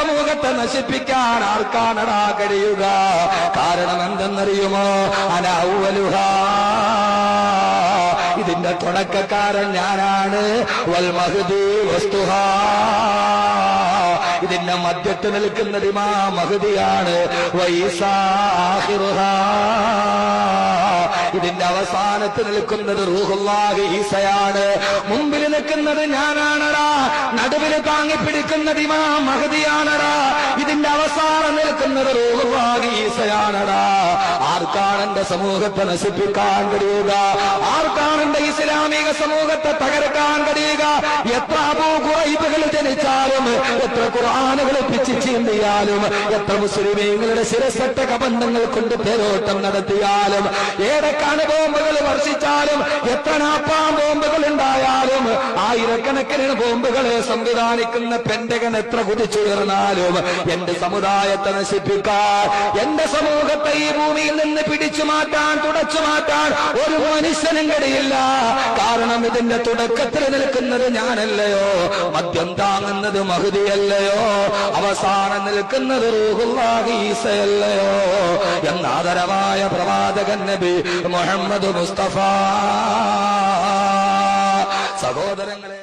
സമൂഹത്തെ നശിപ്പിക്കാൻ ആർക്കാണടാ കഴിയുക? കാരണം എന്തെന്നറിയുമോ? അനൗവലുഹാ, ഇതിന്റെ തുടക്കക്കാരൻ ഞാനാണ്. വൽ മഹ്ദി വസ്തുഹാ, ഇതിന്റെ മധ്യത്ത് നിൽക്കുന്നത് ഇമാം മഹ്ദിയാണ്. വഈസാ ആഖിറുഹാ, ഇതിന്റെ അവസാനത്ത് നിൽക്കുന്നത് റൂഹുല്ലാഹി ഈസയാണ്. മുമ്പിൽ നിൽക്കുന്നത് ഞാനാണടാ, നടുവിൽ താങ്ങിപ്പിടിക്കുന്നത് ഇമാം മഹ്ദിയാണടാ, ഇതിന്റെ അവസാനം നിൽക്കുന്നത് റൂഹുല്ലാഹി ഈസയാണടാ. ആർക്കാണ് എന്റെ സമൂഹത്തെ നശിപ്പിക്കാൻ കഴിയുക? ആർക്കാണ് എന്റെ ഇസ്ലാമിക സമൂഹത്തെ തകർക്കാൻ കഴിയുക? എത്ര അബൂ ഖുറൈബുകൾ ജനിച്ചാലും, എത്ര ഖുർആനുകൾ പിച്ച് ചീന്തിയാലും, എത്ര മുസ്ലിമീങ്ങളുടെ ശിരസറ്റ കബന്ധങ്ങൾ കൊണ്ട് തേരോട്ടം നടത്തിയാലും, ഏതൊക്കെ ബോംബുകൾ വർഷിച്ചാലും, എത്ര നാപ്പാം ബോംബുകൾ ഉണ്ടായാലും, ആയിരക്കണക്കിന് ബോംബുകളെ സംവിധാനിക്കുന്ന പെന്റഗൺ എത്ര കുതിച്ചുയർന്നാലും, എന്റെ സമുദായത്തെ നശിപ്പിക്കാൻ, എന്റെ സമൂഹത്തെ ഈ ഭൂമിയിൽ നിന്ന് പിടിച്ചു മാറ്റാൻ, തുടച്ചു മാറ്റാൻ ഒരു മനുഷ്യനും കഴിയില്ല. കാരണം ഇതിന്റെ തുടക്കത്തിൽ നിൽക്കുന്നത് ഞാനല്ലയോ, മദ്യം താങ്ങുന്നത് മഹ്ദിയല്ലയോ, അവസാനം നിൽക്കുന്നത് റൂഹുല്ലാഹി ഈസയല്ലയോ എന്ന ആദരവായ പ്രവാചകൻ നബി മുഹമ്മദ് മുസ്തഫ. സഹോദരങ്ങളെ,